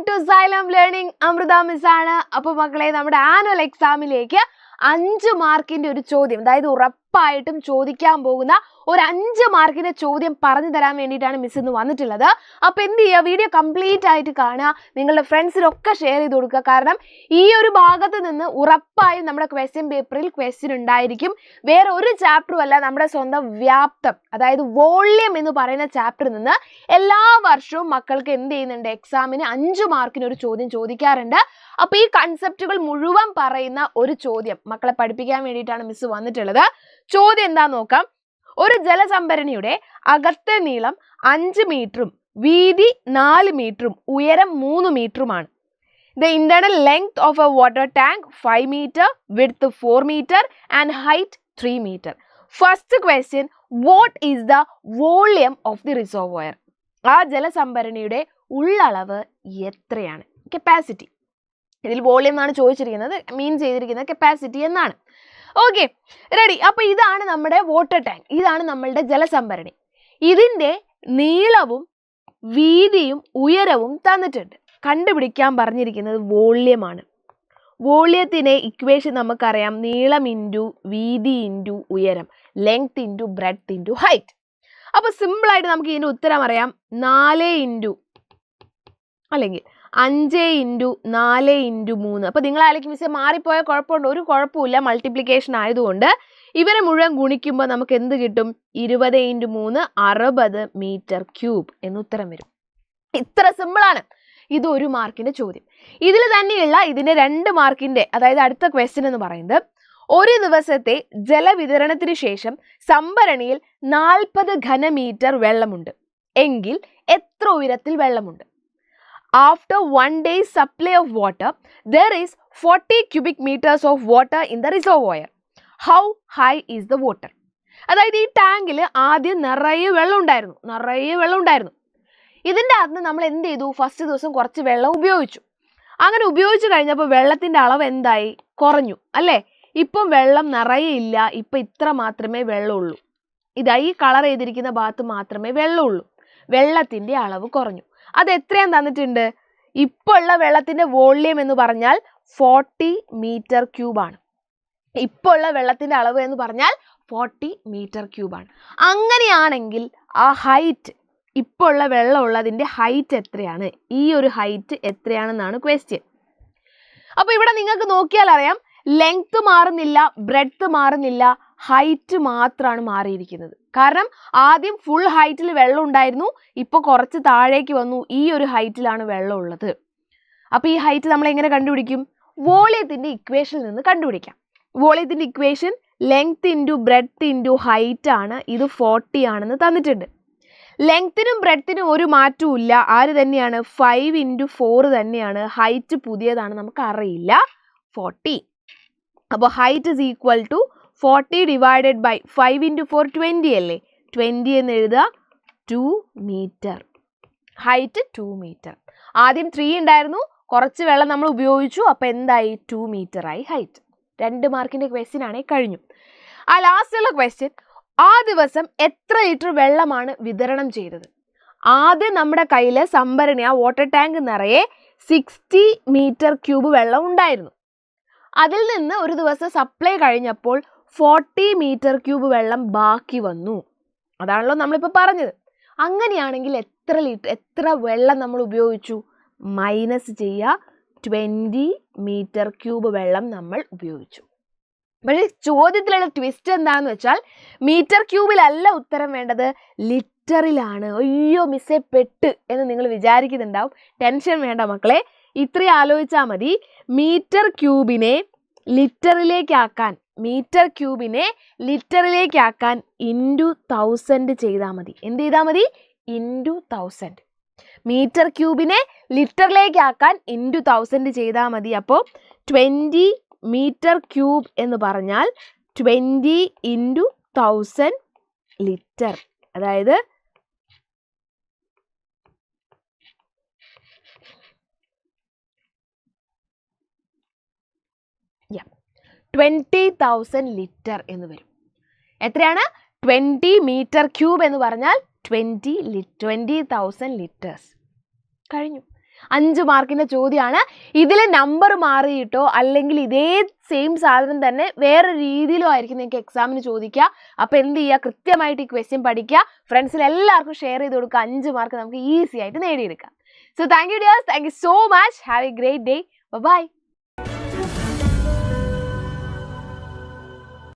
To Xylem learning. Amrutha miss ആണ്. അപ്പോൾ മക്കളെ, നമ്മുടെ ആനുവൽ എക്സാമിലേക്ക് 5 മാർക്കിന്റെ ഒരു ചോദ്യം, അതായത് ഉറപ്പായിട്ടും ചോദിക്കാൻ പോകുന്ന ഒരു 5 മാർക്കിന്റെ ചോദ്യം പറഞ്ഞു തരാൻ വേണ്ടിയിട്ടാണ് മിസ് ഇന്ന് വന്നിട്ടുള്ളത്. അപ്പോൾ എന്ത് ചെയ്യുക, വീഡിയോ കംപ്ലീറ്റ് ആയിട്ട് കാണുക, നിങ്ങളുടെ ഫ്രണ്ട്സിനൊക്കെ ഷെയർ ചെയ്ത് കൊടുക്കുക. കാരണം ഈ ഒരു ഭാഗത്ത് നിന്ന് ഉറപ്പായും നമ്മുടെ ക്വസ്റ്റ്യൻ പേപ്പറിൽ ക്വസ്റ്റ്യൻ ഉണ്ടായിരിക്കും. വേറെ ഒരു ചാപ്റ്ററും അല്ല, നമ്മുടെ സ്വന്തം വ്യാപ്തം, അതായത് വോള്യം എന്ന് പറയുന്ന ചാപ്റ്ററിൽ നിന്ന് എല്ലാ വർഷവും മക്കൾക്ക് എന്ത് ചെയ്യുന്നുണ്ട്, എക്സാമിന് 5 മാർക്കിന് ഒരു ചോദ്യം ചോദിക്കാറുണ്ട്. അപ്പോൾ ഈ കൺസെപ്റ്റുകൾ മുഴുവൻ പറയുന്ന ഒരു ചോദ്യം മക്കളെ പഠിപ്പിക്കാൻ വേണ്ടിയിട്ടാണ് മിസ് വന്നിട്ടുള്ളത്. ചോദ്യം എന്താന്ന് നോക്കാം. ഒരു ജലസംഭരണിയുടെ അകത്തെ നീളം 5 മീറ്ററും വീതി 4 മീറ്ററും ഉയരം 3 മീറ്ററുമാണ്. The internal length of a water tank 5 meter, width 4 meter and height 3 meter. First question, what is the volume of the reservoir? ആ ജലസംഭരണിയുടെ ഉള്ളളവ് എത്രയാണ്? കപ്പാസിറ്റി. ഇതിൽ വോളിയം എന്നാണ് ചോദിച്ചിരിക്കുന്നത്, മീൻ ചെയ്തിരിക്കുന്നത് കപ്പാസിറ്റി എന്നാണ്. Okay, ready. അപ്പോൾ ഇതാണ് നമ്മുടെ വാട്ടർ ടാങ്ക്, ഇതാണ് നമ്മളുടെ ജലസംഭരണി. ഇതിൻ്റെ നീളവും വീതിയും ഉയരവും തന്നിട്ടുണ്ട്. കണ്ടുപിടിക്കാൻ പറഞ്ഞിരിക്കുന്നത് വോള്യമാണ്. വോള്യത്തിൻ്റെ ഇക്വേഷൻ നമുക്കറിയാം, നീളം ഇൻറ്റു വീതി ഇൻറ്റു ഉയരം, length into breadth into height. അപ്പോൾ സിമ്പിളായിട്ട് നമുക്ക് ഇതിൻ്റെ ഉത്തരം അറിയാം. 4 ഇൻറ്റു അല്ലെങ്കിൽ 5 ഇൻറ്റു 4 ഇൻറ്റു 3. അപ്പോൾ നിങ്ങൾ ആലോചിക്കും, മിസ്സേ മാറിപ്പോയ കുഴപ്പമുണ്ട്? ഒരു കുഴപ്പമില്ല, മൾട്ടിപ്ലിക്കേഷൻ ആയതുകൊണ്ട് ഇവരെ മുഴുവൻ ഗുണിക്കുമ്പോൾ നമുക്ക് എന്ത് കിട്ടും? 20 ഇൻറ്റു 3 60 മീറ്റർ ക്യൂബ് എന്ന് ഉത്തരം വരും. ഇത്ര സിമ്പിളാണ്. ഇത് 1 മാർക്കിൻ്റെ ചോദ്യം. ഇതിൽ തന്നെയുള്ള ഇതിൻ്റെ 2 മാർക്കിൻ്റെ, അതായത് അടുത്ത ക്വസ്റ്റ്യൻ എന്ന് പറയുന്നത്, ഒരു ദിവസത്തെ ജലവിതരണത്തിന് ശേഷം സംഭരണിയിൽ 40 ഘനമീറ്റർ വെള്ളമുണ്ട് എങ്കിൽ എത്ര ഉയരത്തിൽ വെള്ളമുണ്ട്? After 1 day's supply of water, there is 40 cubic meters of water in the reservoir. How high is the water? അതായത് ഈ ടാങ്കിൽ ആദ്യം നിറയെ വെള്ളം ഉണ്ടായിരുന്നു. ഇതിൻ്റെ അകത്ത് നമ്മൾ എന്ത് ചെയ്തു? ഫസ്റ്റ് ദിവസം കുറച്ച് വെള്ളം ഉപയോഗിച്ചു. അങ്ങനെ ഉപയോഗിച്ച് കഴിഞ്ഞപ്പോൾ വെള്ളത്തിൻ്റെ അളവ് എന്തായി? കുറഞ്ഞു അല്ലേ? ഇപ്പം വെള്ളം നിറയെ ഇല്ല, ഇപ്പം ഇത്ര മാത്രമേ വെള്ളമുള്ളൂ. ഇതായി കളർ ചെയ്തിരിക്കുന്ന ഭാഗത്ത് മാത്രമേ വെള്ളമുള്ളൂ. വെള്ളത്തിൻ്റെ അളവ് കുറഞ്ഞു. അത് എത്രയാണ് തന്നിട്ടുണ്ട്? ഇപ്പോൾ ഉള്ള വെള്ളത്തിൻ്റെ വോള്യം എന്ന് പറഞ്ഞാൽ 40 മീറ്റർ ക്യൂബാണ്. ഇപ്പോൾ ഉള്ള വെള്ളത്തിൻ്റെ അളവ് എന്ന് പറഞ്ഞാൽ 40 മീറ്റർ ക്യൂബാണ്. അങ്ങനെയാണെങ്കിൽ ആ ഹൈറ്റ്, ഇപ്പോൾ ഉള്ള വെള്ളം ഉള്ളതിൻ്റെ ഹൈറ്റ് എത്രയാണ്? ഈ ഒരു ഹൈറ്റ് എത്രയാണെന്നാണ് ക്വസ്റ്റ്യൻ. അപ്പോൾ ഇവിടെ നിങ്ങൾക്ക് നോക്കിയാൽ അറിയാം, ലെങ്ത് മാറുന്നില്ല, ബ്രെഡ്ത്ത് മാറുന്നില്ല, ഹൈറ്റ് മാത്രമാണ് മാറിയിരിക്കുന്നത്. കാരണം ആദ്യം ഫുൾ ഹൈറ്റിൽ വെള്ളം ഉണ്ടായിരുന്നു, ഇപ്പോൾ കുറച്ച് താഴേക്ക് വന്നു, ഈ ഒരു ഹൈറ്റിലാണ് വെള്ളം ഉള്ളത്. അപ്പോൾ ഈ ഹൈറ്റ് നമ്മൾ എങ്ങനെ കണ്ടുപിടിക്കും? വോളിയത്തിൻ്റെ ഇക്വേഷനിൽ നിന്ന് കണ്ടുപിടിക്കാം. വോളിയത്തിൻ്റെ equation length into breadth into height ആണ്. ഇത് 40 ആണെന്ന് തന്നിട്ടുണ്ട്. ലെങ്ത്തിനും ബ്രെഡ്ത്തിനും ഒരു മാറ്റവും ഇല്ല, ആര് തന്നെയാണ്? 5 ഇൻറ്റു 4 തന്നെയാണ്. ഹൈറ്റ് പുതിയതാണ്, നമുക്ക് അറിയില്ല, 40. അപ്പോൾ height is equal to 40 divided by 5 into 4 20 അല്ലേ? 20 എന്ന് എഴുതുക, 2 മീറ്റർ. Height 2 metre. ആദ്യം 3 ഉണ്ടായിരുന്നു, കുറച്ച് വെള്ളം നമ്മൾ ഉപയോഗിച്ചു, അപ്പോൾ എന്തായി? 2 മീറ്റർ ആയി ഹൈറ്റ്. 2 മാർക്കിൻ്റെ ക്വസ്റ്റ്യൻ ആണെങ്കിൽ കഴിഞ്ഞു. ആ ലാസ്റ്റുള്ള ക്വസ്റ്റ്യൻ, ആ ദിവസം എത്ര ലിറ്റർ വെള്ളമാണ് വിതരണം ചെയ്തത്? ആദ്യം നമ്മുടെ കയ്യിൽ സംഭരണി, ആ വാട്ടർ ടാങ്ക് നിറയെ 60 മീറ്റർ ക്യൂബ് വെള്ളം ഉണ്ടായിരുന്നു. അതിൽ നിന്ന് ഒരു ദിവസം സപ്ലൈ കഴിഞ്ഞപ്പോൾ 40 മീറ്റർ ക്യൂബ് വെള്ളം ബാക്കി വന്നു. അതാണല്ലോ നമ്മളിപ്പോൾ പറഞ്ഞത്. അങ്ങനെയാണെങ്കിൽ എത്ര വെള്ളം നമ്മൾ ഉപയോഗിച്ചു? മൈനസ് ചെയ്യുക, 20 മീറ്റർ ക്യൂബ് വെള്ളം നമ്മൾ ഉപയോഗിച്ചു. പക്ഷേ ചോദ്യത്തിലുള്ള ട്വിസ്റ്റ് എന്താണെന്ന് വെച്ചാൽ, മീറ്റർ ക്യൂബിലല്ല ഉത്തരം വേണ്ടത്, ലിറ്ററിലാണ്. അയ്യോ മിസ്സേ പെട്ട് എന്ന് നിങ്ങൾ വിചാരിക്കുന്നുണ്ടാവും. ടെൻഷൻ വേണ്ട മക്കളെ, ഇത്രയും ആലോചിച്ചാൽ മതി. മീറ്റർ ക്യൂബിനെ ലിറ്ററിലേക്കാക്കാൻ ഇൻറ്റു 1000 ചെയ്താൽ മതി. എന്ത് ചെയ്താൽ മതി? ഇൻറ്റു 1000. മീറ്റർ ക്യൂബിനെ ലിറ്ററിലേക്കാക്കാൻ ഇൻറ്റു 1000 ചെയ്താൽ മതി. അപ്പോൾ 20 മീറ്റർ ക്യൂബ് എന്ന് പറഞ്ഞാൽ 20 ഇൻറ്റു 1000 ലിറ്റർ. അതായത് 20,000 ലിറ്റർ എന്ന് വരും. എത്രയാണ്? 20 മീറ്റർ ക്യൂബ് എന്ന് പറഞ്ഞാൽ 20,000 ലിറ്റേഴ്സ്. കഴിഞ്ഞു. 5 മാർക്കിന്റെ ചോദ്യമാണ്. ഇതിൽ നമ്പർ മാറിയിട്ടോ അല്ലെങ്കിൽ ഇതേ സെയിം സാധനം തന്നെ വേറെ രീതിയിലോ ആയിരിക്കും നിങ്ങൾക്ക് എക്സാമിന് ചോദിക്കുക. അപ്പോൾ എന്ത് ചെയ്യുക, കൃത്യമായിട്ട് ഈ ക്വസ്റ്റ്യൻ പഠിക്കുക, ഫ്രണ്ട്സിന് എല്ലാവർക്കും ഷെയർ ചെയ്ത് കൊടുക്കുക. 5 മാർക്ക് നമുക്ക് ഈസി ആയിട്ട് നേടിയെടുക്കാം. So thank you dears, thank you so much, have a great day, by.